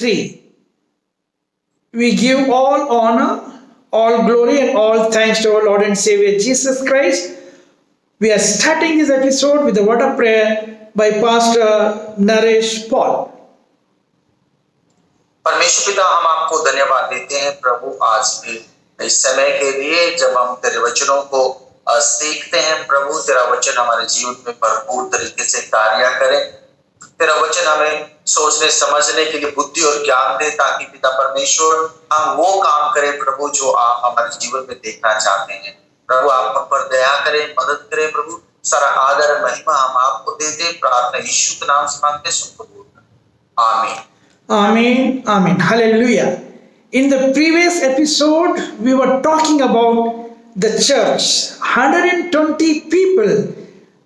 3. We give all honor, all glory, and all thanks to our Lord and Savior Jesus Christ. We are starting this episode with a word of prayer by Pastor Naresh Paul. परमेश्वर पिता, हम आपको धन्यवाद देते हैं प्रभु आज भी इस समय के लिए जब हम तेरे वचनों को सीखते हैं। प्रभु तेरा वचन हमारे जीवन में भरपूर तरीके से कार्य करे। तेरा वचन हमें सोचने समझने के लिए बुद्धि और ज्ञान दे, ताकि पिता परमेश्वर हम वो काम करें प्रभु जो आप हमारे जीवन में देखना चाहते हैं। प्रभु आप हम पर दया करें, मदद करें प्रभु। सारा आदर महिमा हम आपको देते, प्रार्थना यीशु के नाम से मांगते, सुन कबूल करें। आमीन। Amen. Amen. Hallelujah. In the previous episode, we were talking about the church. 120 people,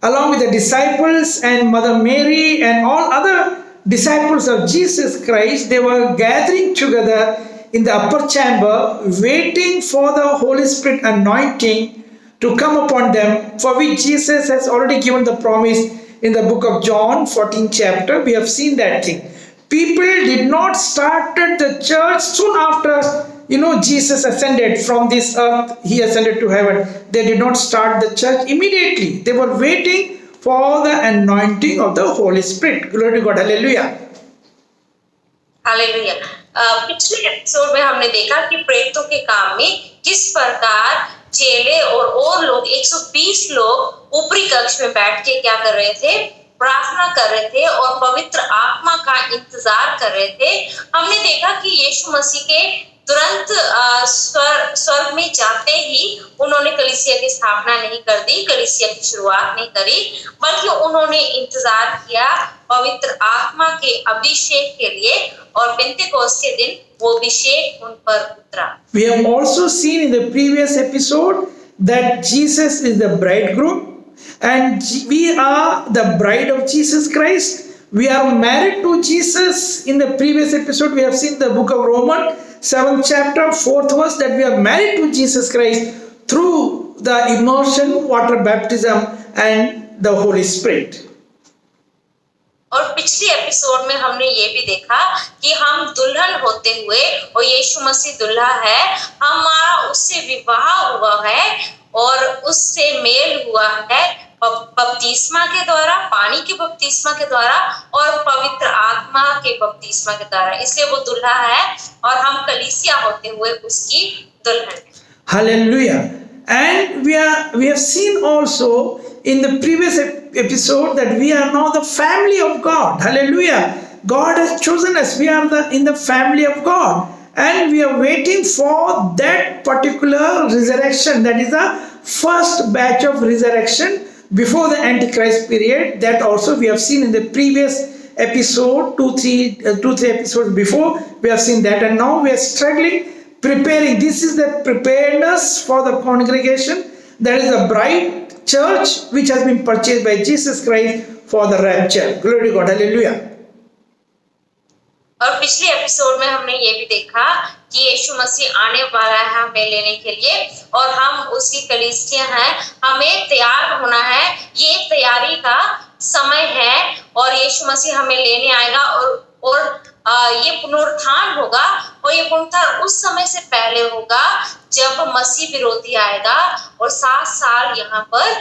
along with the disciples and Mother Mary and all other disciples of Jesus Christ, they were gathering together in the upper chamber, waiting for the Holy Spirit anointing to come upon them, for which Jesus has already given the promise in the book of John, 14th chapter. We have seen that thing. People did not start the church soon after, Jesus ascended from this earth. He ascended to heaven. They did not start the church immediately. They were waiting for the anointing of the Holy Spirit. Glory to God. Hallelujah. Hallelujah. पिछले episode में हमने देखा कि प्रेरितों के काम में किस प्रकार चेले और लोग 120 लोग ऊपरी कक्ष में बैठ के क्या कर रहे थे, प्रार्थना कर रहे थे और पवित्र आत्मा का इंतजार कर रहे थे। हमने देखा कि यीशु मसीह के तुरंत स्वर्ग में जाते ही उन्होंने कलीसिया की स्थापना नहीं कर दी, कलीसिया की शुरुआत नहीं करी, बल्कि उन्होंने इंतजार किया पवित्र आत्मा के अभिषेक के लिए, और पेंतेकोस्त के दिन वो अभिषेक उन पर उतरा। We have also seen in the previous episode that Jesus is the bridegroom and we are the bride of Jesus Christ. We are married to Jesus. In the previous episode, we have seen the book of Romans, 7th chapter, 4th verse, that we are married to Jesus Christ through the immersion, water baptism, and the Holy Spirit. और पिछली episode में हमने ये भी देखा कि हम दुल्हन होते हुए, और यीशु मसीह दुल्हा है, हमारा उससे विवाह हुआ है और उससे मेल हुआ है बपतिस्मा के द्वारा, पानी के बपतिस्मा के द्वारा और पवित्र आत्मा के बपतिस्मा के द्वारा। इसलिए वो दुल्हा है और हम कलीसिया होते हुए उसकी दुल्हन। Hallelujah. And we have seen also in the previous episode that we are now the family of God. Hallelujah. God has chosen us. We are in the family of God. And we are waiting for that particular resurrection. That is the first batch of resurrection before the Antichrist period. That also we have seen in the previous episode, two, three episodes before. We have seen that. And now we are struggling, preparing. This is the preparedness for the congregation. That is the bride church which has been purchased by Jesus Christ for the rapture. Glory to God. Hallelujah. और पिछले episode में हमने ये भी देखा कि यीशु मसीह आने वाला है हमें लेने के लिए, और हम उसकी कलीसिया हैं, हमें तैयार होना है। ये तैयारी का समय है और यीशु मसीह हमें लेने आएगा और ये पुनरुत्थान होगा, और ये पुनरुत्थान उस समय से पहले होगा जब मसीह विरोधी आएगा और 7 साल यहाँ पर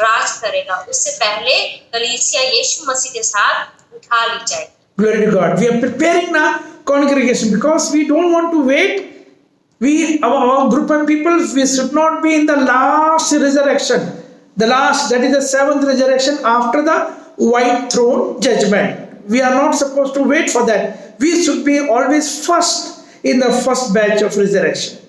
राज करेगा। उससे पहले कलीसिया यीशु मसीह के साथ उठा ली जाएगी। Glory to God. We are preparing now congregation because we don't want to wait. Our group of people, we should not be in the last resurrection. The last, that is the 7th resurrection after the white throne judgment. We are not supposed to wait for that. We should be always first in the first batch of resurrection.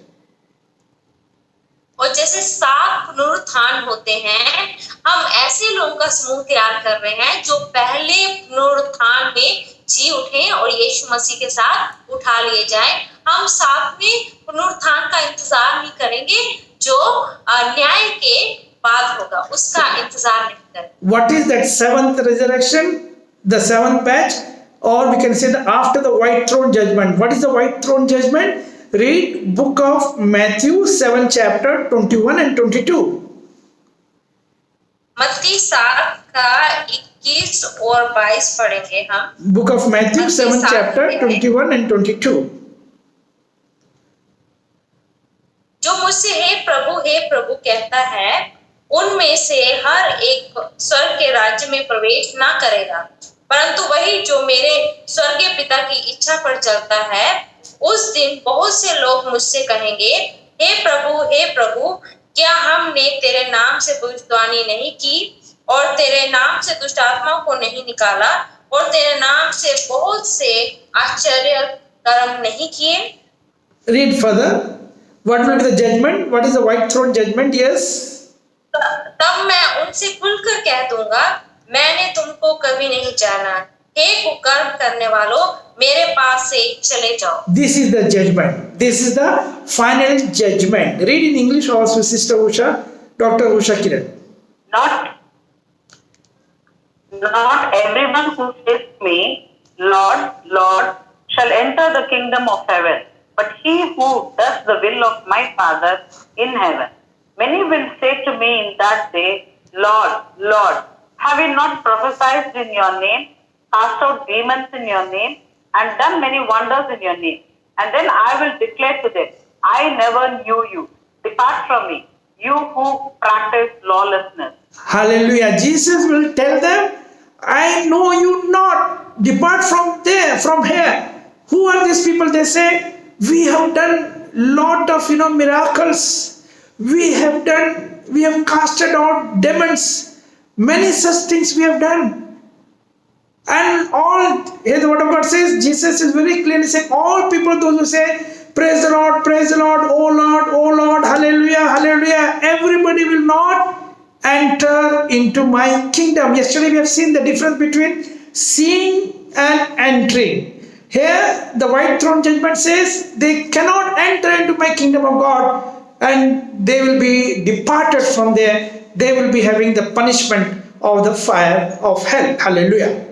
और जैसे 7 पुनरुत्थान होते हैं, हम ऐसे लोगों का समूह तैयार कर रहे हैं जो पहले पुनरुत्थान में जी उठे और यीशु मसीह के साथ उठा लिए जाएं। हम 7वें पुनरुत्थान का इंतजार नहीं करेंगे जो न्याय के बाद होगा, उसका इंतजार नहीं करेंगे। What is that 7th resurrection? The 7th batch, or we can say that after the white throne judgment. What is the white throne judgment? Read book of Matthew 7 chapter 21 and 22. मत्ती 7 का 21 और 22 पढ़ेंगे हम। Book of Matthew, 7th chapter, 21 and 22. जो मुझसे हे प्रभु कहता है, उनमें से हर एक स्वर्ग के राज्य में प्रवेश ना करेगा, परंतु वही जो मेरे स्वर्गीय पिता की इच्छा पर चलता है। उस दिन बहुत से लोग मुझसे कहेंगे, हे प्रभु, क्या हमने तेरे नाम से भविष्यवाणी नहीं की और तेरे नाम से दुष्ट आत्माओं को नहीं निकाला और तेरे नाम से बहुत से आश्चर्य कर्म नहीं किए? Read further. What will be the judgment? What is the white throne judgment? Yes. तब मैं उनसे खुलकर कह दूंगा, मैंने तुमको कभी नहीं जाना, हे कुकर्म करने वालों, मेरे पास से चले जाओ। This is the judgment. This is the final judgment. Read in English also, Sister Usha, Dr. Usha Kiran. Not everyone who says to me, Lord, Lord, shall enter the kingdom of heaven, but he who does the will of my Father in heaven. Many will say to me in that day, Lord, Lord, have we not prophesied in your name, cast out demons in your name, and done many wonders in your name? And then I will declare to them, I never knew you. Depart from me, you who practice lawlessness. Hallelujah. Jesus will tell them, I know you not. Depart from there, from here. Who are these people? They say, we have done lot of miracles. We have casted out demons. Many such things we have done. And all, here the word of God says, Jesus is very clearly saying, all people, those who say, praise the Lord, oh Lord, hallelujah, hallelujah. Everybody will not enter into my kingdom. Yesterday we have seen the difference between seeing and entering. Here the white throne judgment says they cannot enter into my kingdom of God, and they will be departed from there. They will be having the punishment of the fire of hell. Hallelujah.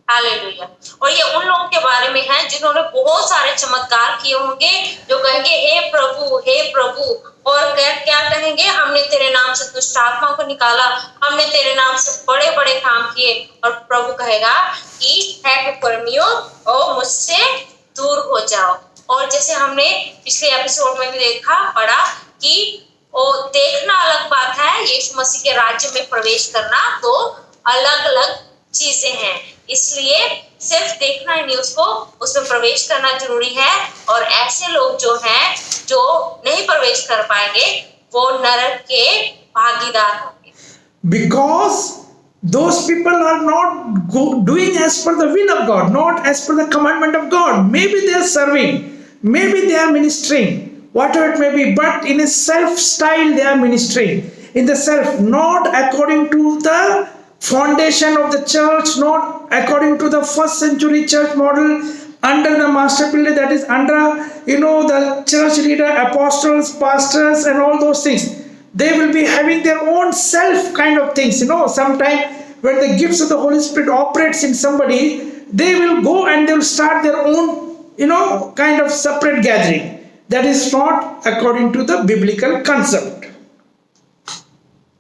Hallelujah. और ये उन लोगों के बारे में है जिन्होंने बहुत सारे चमत्कार किए होंगे, जो कहेंगे हे प्रभु, और क्या कहेंगे, हमने तेरे नाम से दुष्ट आत्माओं को निकाला, हमने तेरे नाम से बड़े बड़े काम किए। और प्रभु कहेगा कि है कुकर्मियों, और मुझसे दूर हो जाओ। और जैसे हमने पिछले एपिसोड में भी पढ़ा कि वो देखना अलग बात है, यीशु मसीह के राज्य में प्रवेश करना तो अलग अलग चीजें हैं। इसलिए सिर्फ देखना ही नहीं, उसमें प्रवेश करना जरूरी है। और ऐसे लोग जो हैं, जो नहीं प्रवेश कर पाएंगे, वो नरक के भागीदार होंगे। Because those people are not doing as per the will of God, not as per the commandment of God. Maybe they are serving, maybe they are ministering, whatever it may be, but in a self style they are ministering. In the self, not according to the foundation of the church, not according to the first century church model, under the master builder, that is under the church leader, apostles, pastors, and all those things. They will be having their own self kind of things. Sometimes when the gifts of the Holy Spirit operates in somebody, they will go and they will start their own kind of separate gathering. That is not according to the biblical concept.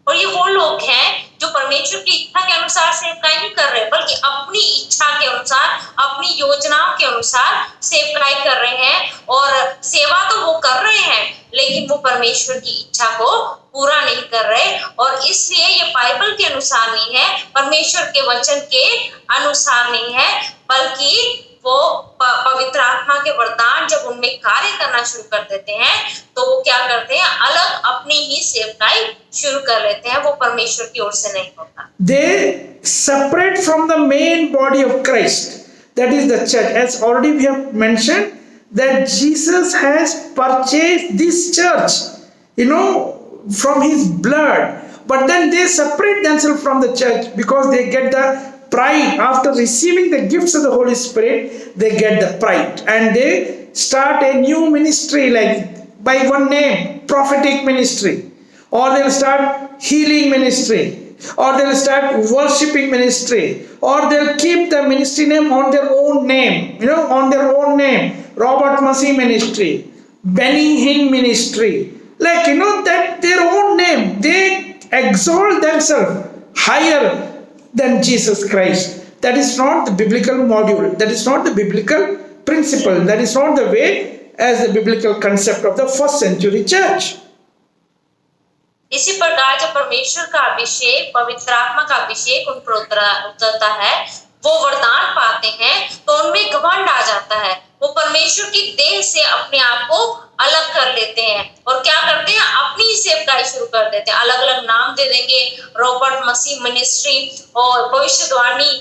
और ये वो लोग हैं जो परमेश्वर की इच्छा के अनुसार सेवकाई नहीं कर रहे, बल्कि अपनी इच्छा के अनुसार, अपनी योजनाओं के अनुसार सेवकाई कर रहे हैं। और सेवा तो वो कर रहे हैं, लेकिन वो परमेश्वर की इच्छा को पूरा नहीं कर रहे। और इसलिए ये बाइबल के अनुसार नहीं है, परमेश्वर के वचन के अनुसार नहीं है, बल्कि वो पवित्र आत्मा के वरदान जब उनमें कार्य करना शुरू कर देते हैं, तो वो क्या करते हैं, अलग अपनी ही सेवकाई शुरू कर लेते हैं। वो परमेश्वर की ओर से नहीं होता। They separate from the main body of Christ, that is the church. As already we have mentioned, that Jesus has purchased this church, from his blood. But then they separate themselves from the church because they get the pride. After receiving the gifts of the Holy Spirit, they get the pride and they start a new ministry, like by one name, prophetic ministry, or they'll start healing ministry, or they'll start worshiping ministry, or they'll keep the ministry name on their own name, on their own name, Robert Massey ministry, Benny Hinn ministry, that their own name. They exalt themselves higher than Jesus Christ. That is not the biblical module. That is not the biblical principle. That is not the way as the biblical concept of the first century church. इसी प्रकार जब परमेश्वर का अभिषेक, पवित्र आत्मा का अभिषेक उन पर उतरता है, वो वरदान पाते हैं, तो उनमें घमंड आ जाता है। वो परमेश्वर की देह से अपने आप को अलग कर लेते हैं और क्या करते हैं, अपनी सेवकाई शुरू कर देते हैं। अलग अलग नाम दे देंगे, रॉबर्ट मसीह मिनिस्ट्री और भविष्यवाणी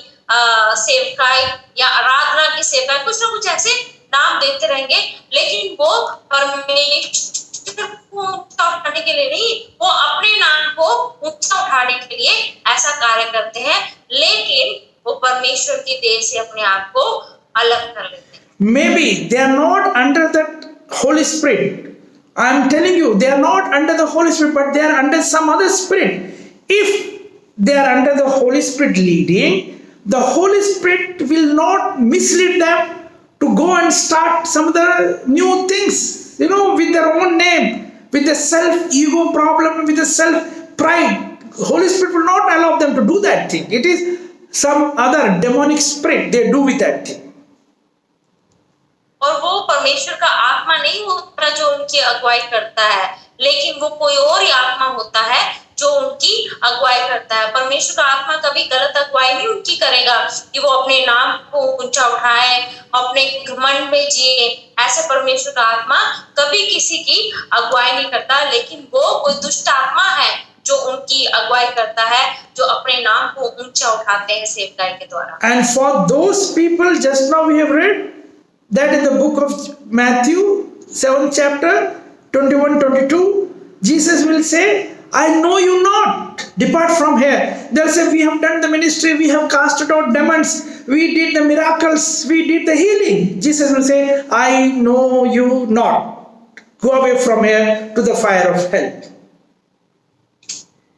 सेवकाई या आराधना की सेवकाई, कुछ ना कुछ ऐसे नाम देते रहेंगे, लेकिन वो परमेश्वर को ऊंचा उठाने के लिए नहीं, वो अपने नाम को ऊंचा उठाने के लिए ऐसा कार्य करते हैं, लेकिन वो परमेश्वर की देह से अपने आप को अलग कर लेते हैं। Maybe they are not under the Holy Spirit. I am telling you, they are not under the Holy Spirit, but they are under some other spirit. If they are under the Holy Spirit leading, the Holy Spirit will not mislead them to go and start some other new things, with their own name, with the self-ego problem, with the self-pride. Holy Spirit will not allow them to do that thing. It is some other demonic spirit they do with that thing. और वो परमेश्वर का आत्मा नहीं होता जो उनकी अगुवाई करता है, लेकिन वो कोई और ही आत्मा होता है जो उनकी अगुवाई करता है। परमेश्वर का आत्मा कभी गलत अगुवाई नहीं उनकी करेगा कि वो अपने नाम को ऊंचा उठाए, अपने घमंड में जिए। ऐसे परमेश्वर का आत्मा कभी किसी की अगुवाई नहीं करता, लेकिन वो कोई दुष्ट आत्मा है जो उनकी अगुवाई करता है, जो अपने नाम को ऊंचा उठाते हैं सेवकाई के द्वारा। And for those people, just now we have read that in the book of Matthew 7th chapter 21-22, Jesus will say, I know you not, depart from here. They'll say, we have done the ministry, we have casted out demons, we did the miracles, we did the healing. Jesus will say, I know you not, go away from here to the fire of hell.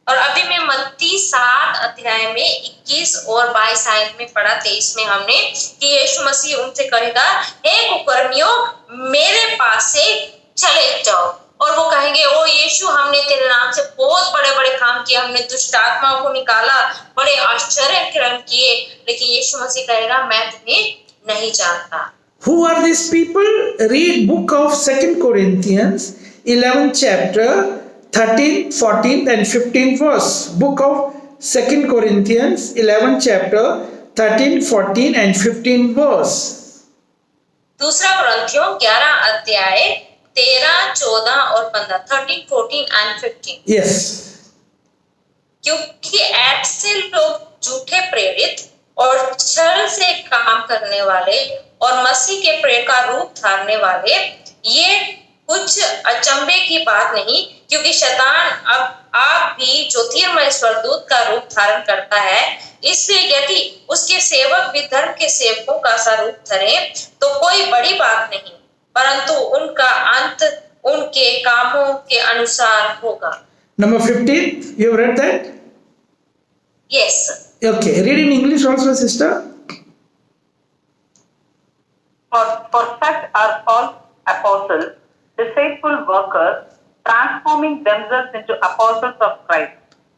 और अभी मैं मत्ती 7 अध्याय में 21 और 22 आयत में पढ़ा, 23 में हमने कि यीशु मसीह उनसे कहेगा, हे कुकर्मियों, मेरे पास से चले जाओ। और वो कहेंगे, ओ यीशु, हमने तेरे नाम से बहुत बड़े बड़े काम किए, हमने दुष्ट आत्माओं को निकाला, बड़े आश्चर्य कर्म किए, लेकिन यीशु मसीह कहेगा, मैं तुम्हें नहीं जानता। Who are these people? Read book of 2 Corinthians 11th chapter 13, 14 and 15 verse. Book of 2 Corinthians 11th chapter 13, 14 and 15 verse. दूसरा कुरिन्थियों 11 अध्याय 13, 14 और 15, 13, 14 and 15। Yes. क्योंकि ऐसे लोग झूठे प्रेरित और छल से काम करने वाले और मसीह के प्रेम का रूप धारने वाले, ये कुछ अचंभे की बात नहीं, क्योंकि शैतान अब आप भी ज्योतिर्मय स्वर्गदूत का रूप धारण करता है। इसलिए यदि उसके सेवक भी धर्म के सेवकों का सा रूप धरें तो कोई बड़ी बात नहीं, परंतु उनका अंत उनके कामों के अनुसार होगा। Number 15, you have read that? Yes. Okay, read in English also, sister. For such are false apostles, deceitful workers, transforming themselves into apostles of Christ.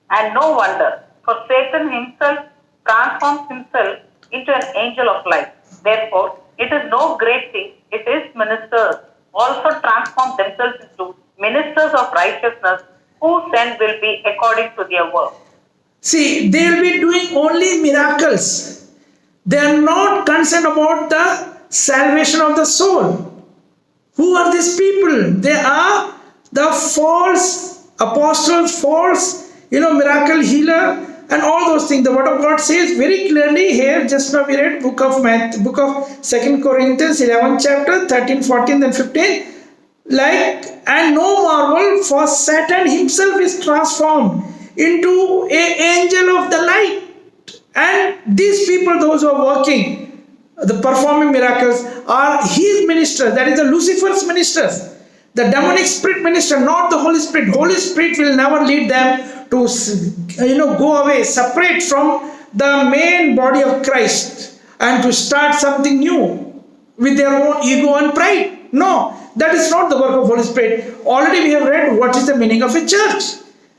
And no wonder, for Satan himself transforms himself into an angel of light. Therefore, it is no great thing if his ministers also transform themselves into ministers of righteousness, whose end will be according to their work. See, they will be doing only miracles. They are not concerned about the salvation of the soul. Who are these people? They are the false apostles, false, miracle healer, and all those things. The word of God says very clearly here, just now we read book of 2 Corinthians 11th chapter 13, 14 and 15. And no marvel, for Satan himself is transformed into an angel of the light. And these people, those who are working, the performing miracles, are his ministers. That is the Lucifer's ministers. The demonic spirit minister, not the Holy Spirit. Holy Spirit will never lead them to go away, separate from the main body of Christ and to start something new with their own ego and pride. No, that is not the work of Holy Spirit. Already we have read what is the meaning of a church.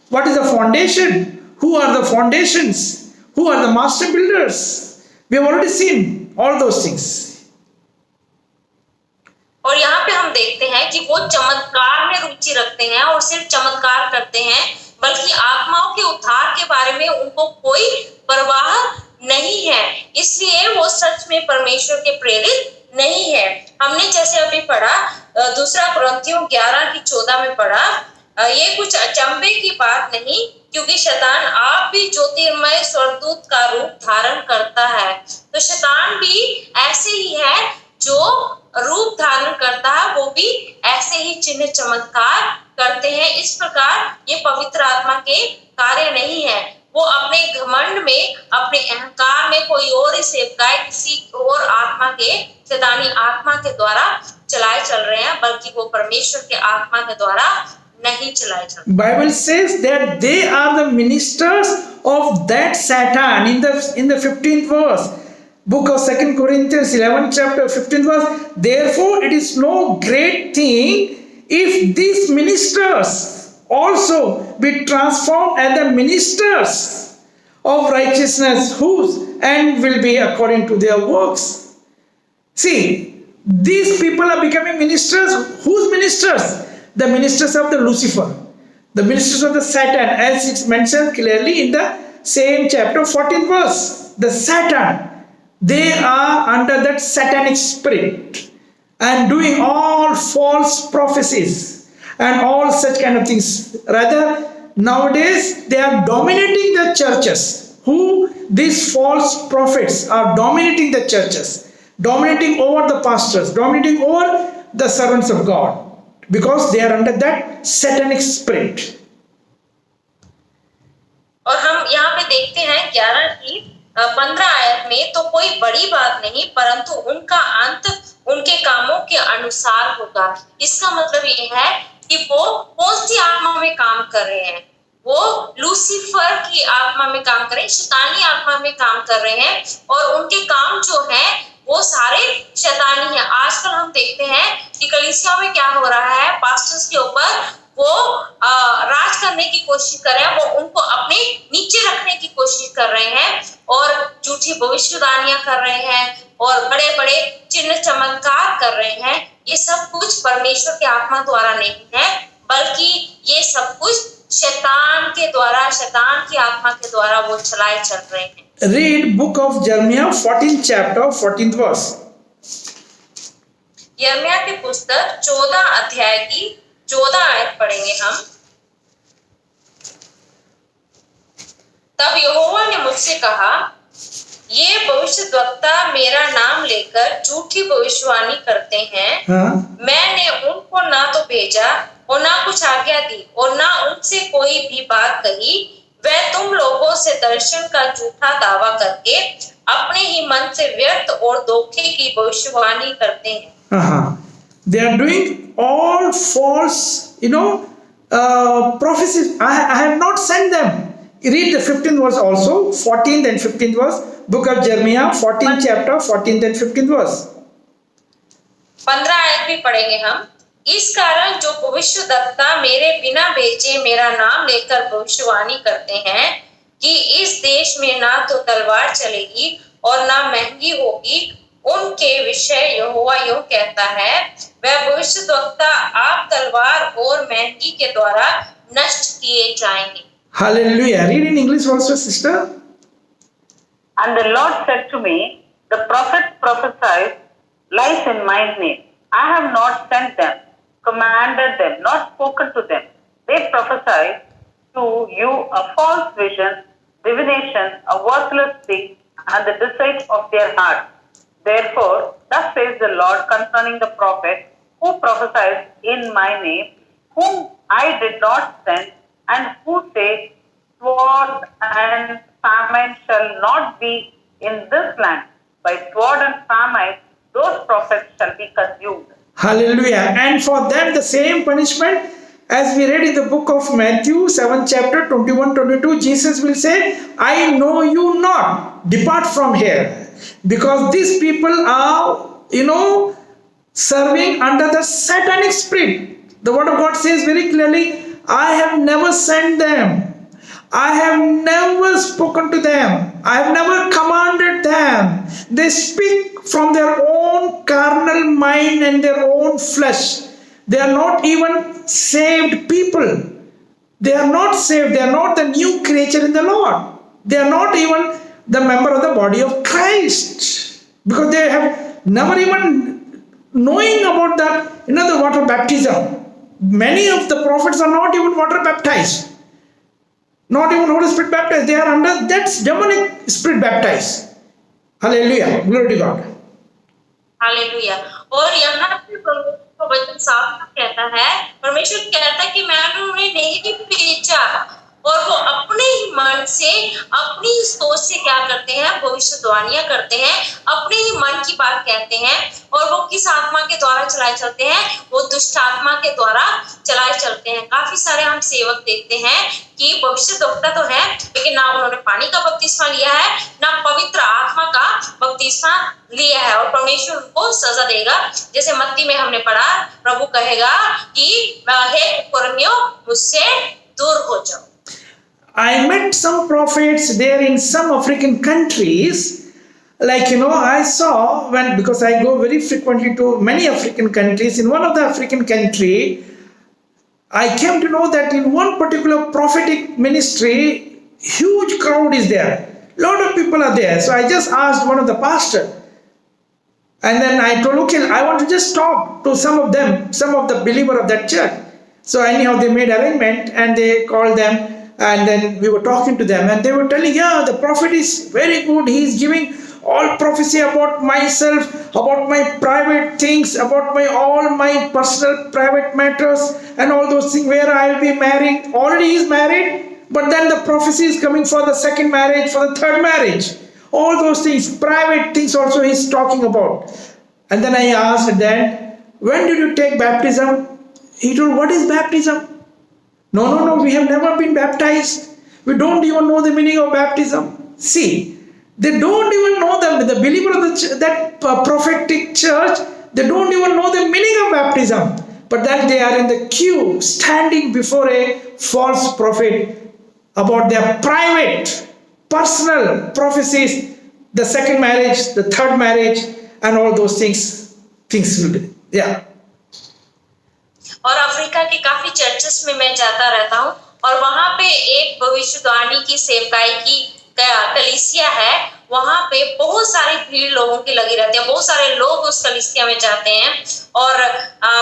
What is the foundation? Who are the foundations? who are the master builders. We have already seen all those things. और यहाँ पे हम देखते हैं कि वो चमत्कार में रुचि रखते हैं और सिर्फ चमत्कार करते हैं, बल्कि आत्माओं के उद्धार के बारे में उनको कोई परवाह नहीं है। इसलिए वो सच में परमेश्वर के प्रेरित नहीं है। हमने जैसे अभी पढ़ा दूसरा कुरिन्थियों 11:14 में पढ़ा, ये कुछ अचंभे की बात नहीं, क्योंकि शैतान आप भी ज्योतिर्मय स्वर्गदूत का रूप धारण करता है। तो शैतान भी ऐसे ही है, जो रूप धारण करता है वो भी ऐसे ही चिन्ह चमत्कार करते हैं। इस प्रकार ये पवित्र आत्मा के कार्य नहीं है। वो अपने घमंड में, अपने अहंकार में कोई और ही सेवकाएं किसी और आत्मा के, शैतानी आत्मा के द्वारा चलाए चल रहे हैं, बल्कि वो परमेश्वर के आत्मा के द्वारा नहीं चलाए चल रहे। Bible says that they are the ministers of that Satan in the 15th verse. Book of 2 Corinthians 11 chapter 15th verse. Therefore it is no great thing if these ministers also be transformed as the ministers of righteousness, whose end will be according to their works. See, these people are becoming ministers. Whose ministers? The ministers of the Lucifer, the ministers of the Satan, as it's mentioned clearly in the same chapter 14th verse. The Satan, they are under that satanic spirit and doing all false prophecies and all such kind of things. Rather, nowadays they are dominating the churches. These false prophets are dominating the churches, dominating over the pastors, dominating over the servants of God, because they are under that satanic spirit. और हम यहाँ पे देखते हैं 11 की 15 आयत में, तो कोई बड़ी बात नहीं, परंतु उनका अंत उनके कामों के अनुसार होगा। इसका मतलब ये है कि वो कौन सी आत्मा में काम कर रहे हैं। वो लूसीफर की आत्मा में काम कर रहे हैं, शैतानी आत्मा में काम कर रहे हैं, और उनके काम जो है वो सारे शैतानी है। आजकल हम देखते हैं कि कलीसिया में क्या हो रहा है, पास्टर्स के ऊपर वो राज करने की कोशिश कर रहे हैं, वो उनको अपने नीचे रखने की कोशिश कर रहे हैं, और झूठी भविष्यवाणियां कर रहे हैं, और बड़े बड़े चिन्ह चमत्कार कर रहे हैं। ये सब कुछ परमेश्वर के आत्मा द्वारा नहीं है, बल्कि ये सब कुछ शैतान के द्वारा, शैतान की आत्मा के द्वारा वो चलाए चल रहे हैं। Read book of Jeremiah 14th chapter 14th verse. यिर्मयाह की पुस्तक 14 अध्याय की 14 आयत पढ़ेंगे हम। तब यहोवा ने मुझसे कहा, ये भविष्यद्वक्ता मेरा नाम लेकर झूठी भविष्यवाणी करते हैं। मैंने उनको ना तो भेजा और ना कुछ आज्ञा दी और ना उनसे कोई भी बात कही। वह तुम लोगों से दर्शन का झूठा दावा करके अपने ही मन से व्यर्थ और धोखे की भविष्यवाणी करते हैं। They are doing all false, prophecies. I have not sent them. Read the 15th verse also, 14th and 15th verse, book of Jeremiah, 14th chapter, 14th and 15th verse. 15 आयत भी पढ़ेंगे हम। इस कारण जो भविष्यद्वक्ता मेरे बिना भेजे मेरा नाम लेकर भविष्यवाणी करते हैं कि इस देश में ना तो तलवार चलेगी और ना महंगी होगी, उनके विषय यहोवा यूं कहता है, वह भविष्यद्वक्ता आप तलवार और महंगी के द्वारा नष्ट किए जाएंगे। Hallelujah. Read in English also, sister. And the Lord said to me, the prophets prophesied lies in my name. I have not sent them, commanded them, not spoken to them. They prophesied to you a false vision, divination, a worthless thing, and the deceit of their heart. Therefore, thus says the Lord concerning the prophet who prophesies in my name, whom I did not send, and who says, sword and famine shall not be in this land. By sword and famine, those prophets shall be consumed. Hallelujah. And for them the same punishment, as we read in the book of Matthew 7 chapter 21-22, Jesus will say, I know you not, depart from here. Because these people are, serving under the satanic spirit. The word of God says very clearly, I have never sent them. I have never spoken to them. I have never commanded them. They speak from their own carnal mind and their own flesh. They are not even saved people. They are not saved. They are not the new creature in the Lord. They are not even the member of the body of Christ. Because they have never even knowing about that, the water baptism. Many of the prophets are not even water baptized. Not even Holy Spirit baptized. They are under that demonic spirit baptized. Hallelujah. Glory to God. Hallelujah. और यहाँ पे परमेश्वर का वचन साफ कहता है, परमेश्वर कहता है कि मैंने उन्हें नहीं भेजा, और वो अपने ही मन से, अपनी ही सोच से क्या करते हैं, भविष्यवाणियां करते हैं, अपने ही मन की बात कहते हैं। और वो किस आत्मा के द्वारा चलाए चलते हैं? वो दुष्ट आत्मा के द्वारा चलाए चलते हैं। काफी सारे हम सेवक देखते हैं कि भविष्यद्वक्ता तो है, लेकिन ना उन्होंने पानी का बपतिस्मा लिया है, ना पवित्र आत्मा का बपतिस्मा लिया है, और परमेश्वर उनको सजा देगा। जैसे मत्ती में हमने पढ़ा, प्रभु कहेगा कि हे कुकर्मियों, मुझसे दूर हो जाओ। I met some prophets there in some African countries. I saw because I go very frequently to many African countries. In one of the African country, I came to know that in one particular prophetic ministry, huge crowd is there. Lot of people are there. So I just asked one of the pastor, and then I told, okay, I want to just talk to some of them, some of the believer of that church. So anyhow, they made arrangement and they called them. And then we were talking to them and they were telling, yeah, the prophet is very good. He is giving all prophecy about myself, about my private things, about all my personal private matters and all those things where I'll be married. Already he is married, but then the prophecy is coming for the second marriage, for the third marriage. All those things, private things also he's talking about. And then I asked then, when did you take baptism? He told, what is baptism? No, we have never been baptized. We don't even know the meaning of baptism. See, they don't even know the believer of that prophetic church, they don't even know the meaning of baptism. But then they are in the queue, standing before a false prophet about their private, personal prophecies, the second marriage, the third marriage, and all those things will be. Yeah. और Africa के काफी churches में मैं जाता रहता हूँ, और वहां पे एक भविष्यवाणी की सेवकाई की कलीसिया है। वहां पे बहुत सारी भीड़ लोगों की लगी रहती है, बहुत सारे लोग उस कलीसिया में जाते हैं। और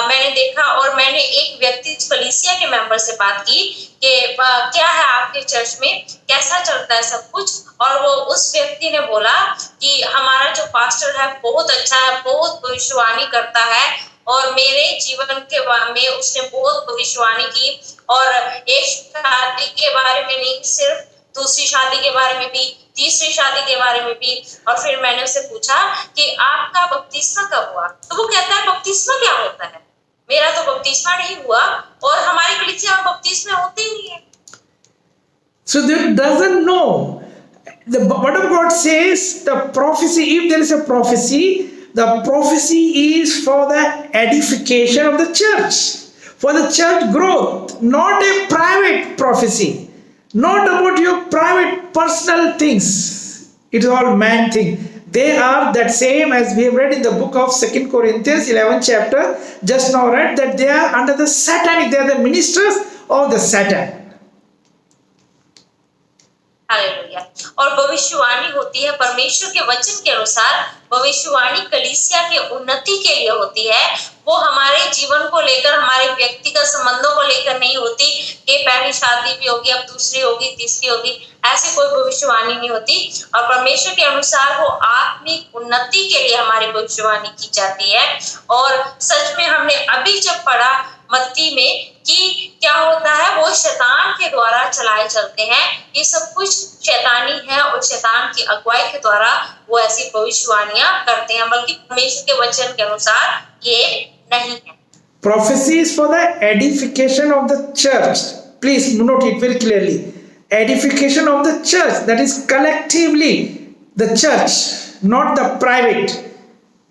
मैंने देखा, और मैंने एक व्यक्ति कलीसिया के मेंबर से बात की कि क्या है आपके चर्च में, कैसा चलता है सब कुछ। और वो उस व्यक्ति ने बोला कि हमारा जो पास्टर है बहुत अच्छा है, बहुत भविष्यवाणी करता है, और मेरे जीवन के में उसने बहुत भविष्यवाणी की, और एक शादी के बारे में नहीं, सिर्फ दूसरी शादी के बारे में भी, तीसरी शादी के बारे में भी। और फिर मैंने उससे पूछा कि आपका बपतिस्मा कब हुआ? तो वो कहता है बपतिस्मा क्या होता है, मेरा तो बपतिस्मा नहीं हुआ, और हमारी कलीसिया में बपतिस्मे होते ही नहीं है। So they doesn't know. The word of God says the prophecy, if there is a prophecy, the prophecy is for the edification of the church, for the church growth, not a private prophecy, not about your private personal things. It is all man thing. They are that same as we have read in the book of 2 Corinthians 11th chapter, just now read, that they are under the satanic, they are the ministers of the Satan. Hallelujah. और भविष्यवाणी होती है परमेश्वर के वचन के अनुसार। भविष्यवाणी कलीसिया के उन्नति के लिए होती है। वो हमारे जीवन को लेकर, हमारे व्यक्तिगत संबंधों को लेकर नहीं होती कि पहली शादी भी होगी, अब दूसरी होगी, तीसरी होगी, ऐसे कोई भविष्यवाणी नहीं होती। और परमेश्वर के अनुसार वो आत्मिक उन्नति के लिए हमारी भविष्यवाणी की जाती है। और सच में हमने अभी जब पढ़ा मत्ती में कि क्या होता है, वो शैतान के द्वारा चलाए चलते हैं। ये सब कुछ शैतानी है, और शैतान की अगुवाई के द्वारा वो ऐसी भविष्यवाणियां करते हैं, बल्कि परमेश्वर के वचन के अनुसार ये नहीं है। Prophecy is for the edification of the church. Please note it very clearly. Edification of the church, that is collectively the church, not the private.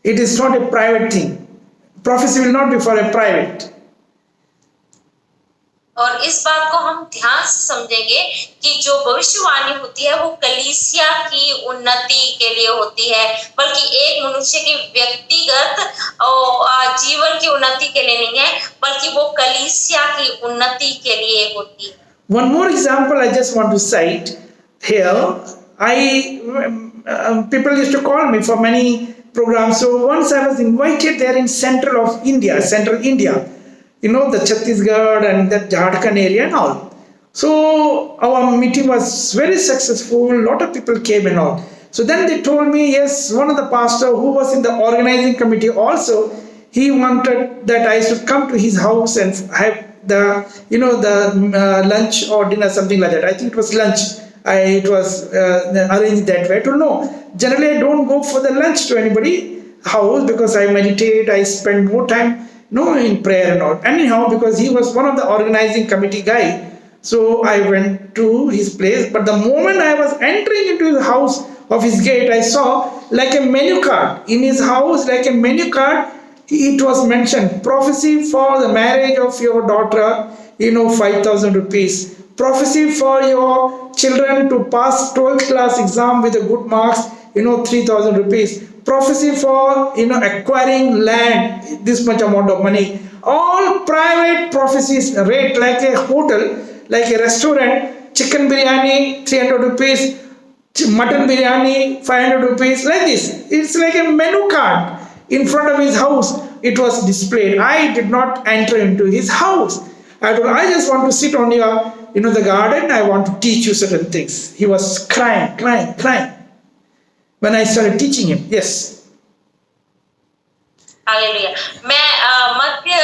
It is not a private thing. Prophecy will not be for a private. और इस बात को हम ध्यान से समझेंगे कि जो भविष्यवाणी होती है वो कलीसिया की उन्नति के लिए होती है, बल्कि एक मनुष्य के व्यक्तिगत जीवन की उन्नति के लिए नहीं है, बल्कि वो कलीसिया की उन्नति के लिए होती है। One more example I just want to cite here. People used to call me for many programs. So once I was invited there in central India, the Chhattisgarh and the Jharkhand area and all. So our meeting was very successful. A lot of people came and all. So then they told me, yes, one of the pastor who was in the organizing committee also, he wanted that I should come to his house and have the lunch or dinner, something like that. I think it was lunch. It was arranged that way. I don't know. Generally, I don't go for the lunch to anybody house because I meditate. I spend more time, in prayer and all. Anyhow, because he was one of the organizing committee guy, so I went to his place. But the moment I was entering into his house of his gate, I saw like a menu card in his house, like a menu card. It was mentioned, prophecy for the marriage of your daughter, 5,000 rupees. Prophecy for your children to pass 12th class exam with a good marks, 3,000 rupees. Prophecy for, acquiring land, this much amount of money. All private prophecies rate like a hotel, like a restaurant, chicken biryani, 300 rupees, mutton biryani, 500 rupees, like this. It's like a menu card. In front of his house, it was displayed. I did not enter into his house. I just want to sit on your, the garden. I want to teach you certain things. He was crying. When I started teaching him, yes. Hallelujah. मैं मध्य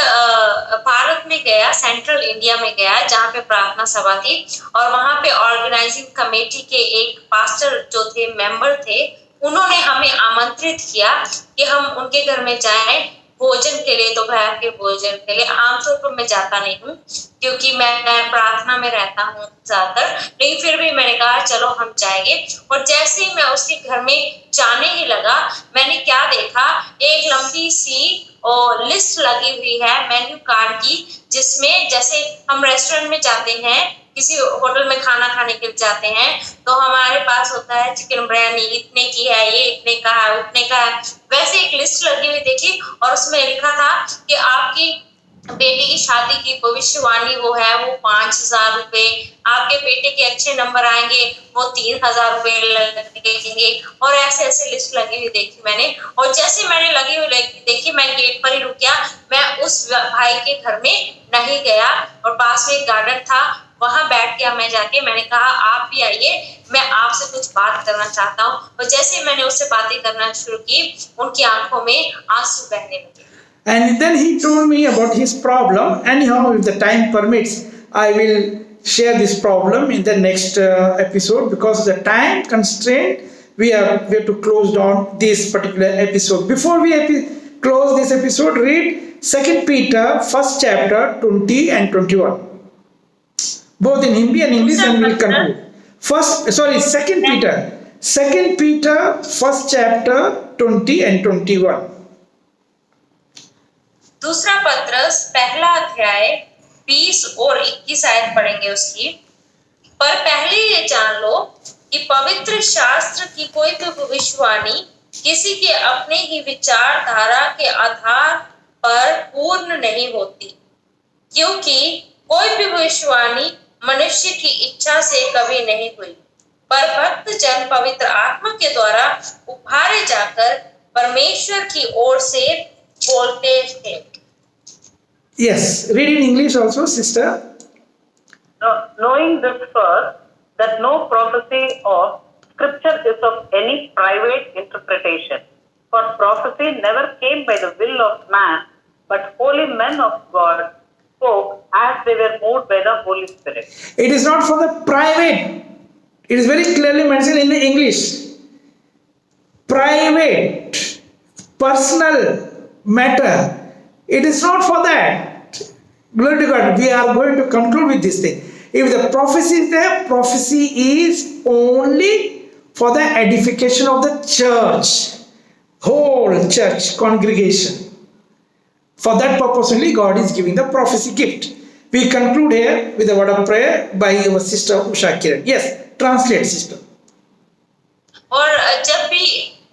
भारत में गया, central India में गया, जहाँ पे प्रार्थना सभा थी, और वहाँ पे ऑर्गेनाइजिंग कमेटी के एक पास्टर जो थे, मेंबर थे, उन्होंने हमें आमंत्रित किया कि हम उनके घर में जाएं भोजन के लिए, दोपहर के भोजन के लिए। आमतौर पर मैं जाता नहीं हूँ क्योंकि मैं प्रार्थना में रहता हूँ ज्यादातर, लेकिन फिर भी मैंने कहा चलो हम जाएंगे। और जैसे ही मैं उसके घर में जाने ही लगा, मैंने क्या देखा, एक लंबी सी लिस्ट लगी हुई है मेन्यू कार्ड की, जिसमें जैसे हम रेस्टोरेंट में जाते हैं, किसी होटल में खाना खाने के लिए जाते हैं, तो हमारे पास होता है चिकन बिरयानी इतने की है, ये इतने का है, उतने का है, वैसे एक लिस्ट लगी हुई देखी, और उसमें लिखा था कि आपकी बेटी की शादी की भविष्यवाणी वो है, वो 5,000 रुपए, आपके बेटे के अच्छे नंबर आएंगे, वो 3,000 रुपए लगेंगे, और ऐसे ऐसे लिस्ट लगी हुई देखी मैंने। और जैसे मैंने लगी हुई देखी, मैं गेट पर ही रुक गया, मैं उस भाई के घर में नहीं गया, और पास में एक गार्डन था, वहां बैठ गया मैं जाके। मैंने कहा आप भी आइए, मैं आपसे कुछ बात करना चाहता हूँ। और जैसे मैंने उससे बातें करना शुरू की, उनकी आंखों में आंसू बहने लगे। And then he told me about his problem. Anyhow, if the time permits, I will share this problem in the next episode, because of the time constraint, we have to close down this particular episode. Before we close this episode, read 2 Peter 1st chapter 20 and 21. Both in Hindi and English, and we'll conclude. 2 Peter 1st chapter 20 and 21. दूसरा पत्रस पहला अध्याय 20 और 21 आयत पढ़ेंगे उसकी। पर पहले ये जान लो कि पवित्र शास्त्र की कोई भी भविष्यवाणी किसी के अपने ही विचारधारा के आधार पर पूर्ण नहीं होती, क्योंकि कोई भी भविष्यवाणी मनुष्य की इच्छा से कभी नहीं हुई, पर भक्त जन पवित्र आत्मा के द्वारा उभारे जाकर परमेश्वर की ओर से बोलते थे। Yes, read in English also, sister. Knowing this first, that no prophecy of Scripture is of any private interpretation. For prophecy never came by the will of man, but holy men of God spoke as they were moved by the Holy Spirit. It is not for the private. It is very clearly mentioned in the English. Private, personal matter. It is not for that. Glory to God. We are going to conclude with this thing. If the prophecy is there, prophecy is only for the edification of the church, whole church congregation. For that purpose only God is giving the prophecy gift. We conclude here with a word of prayer by our sister Usha Kiran. Yes, translate, sister. और जब भी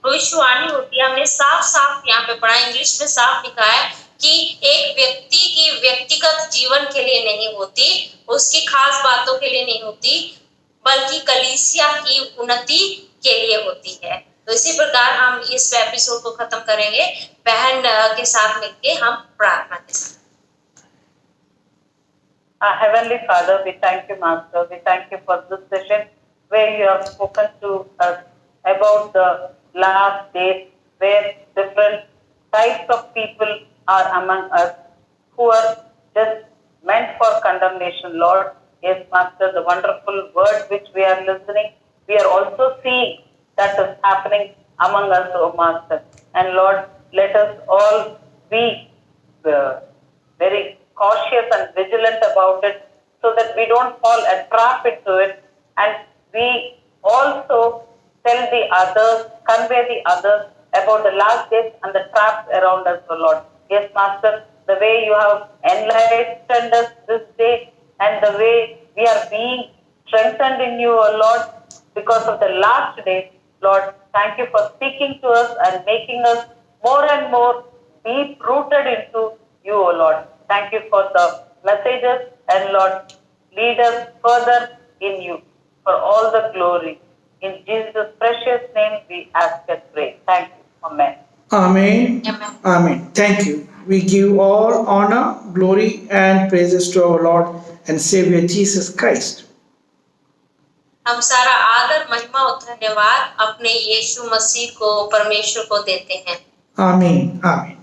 भविष्यवाणी होती है, हमने साफ साफ यहाँ पे पढ़ा, इंग्लिश में साफ लिखा है कि एक व्यक्ति की व्यक्तिगत जीवन के लिए नहीं होती, उसकी खास बातों के लिए नहीं होती, बल्कि कलीसिया की उन्नति के लिए होती है। तो इसी प्रकार हम इस एपिसोड को खत्म करेंगे बहन के साथ मिलके हम प्रार्थना के साथ। Heavenly Father, we thank you, Master. We thank you for this session where you have spoken to us about the last days, where different types of people are among us who are just meant for condemnation, Lord. Yes, Master, the wonderful word which we are listening, we are also seeing that is happening among us, O Master. And Lord, let us all be very cautious and vigilant about it so that we don't fall a trap into it, and we also tell the others, convey the others about the last days and the traps around us, O Lord. Yes, Master, the way you have enlightened us this day and the way we are being strengthened in you, O Lord, because of the last days, Lord, thank you for speaking to us and making us more and more deep rooted into you, O Lord. Thank you for the messages, and Lord, lead us further in you for all the glory. In Jesus' precious name we ask and pray. Thank you. Amen. Amen. Amen. Amen. Thank you. We give all honor, glory, and praises to our Lord and Savior Jesus Christ. हम सारा आदर, महिमा और धन्यवाद अपने यीशु मसीह को, परमेश्वर को देते हैं। Amen. Amen.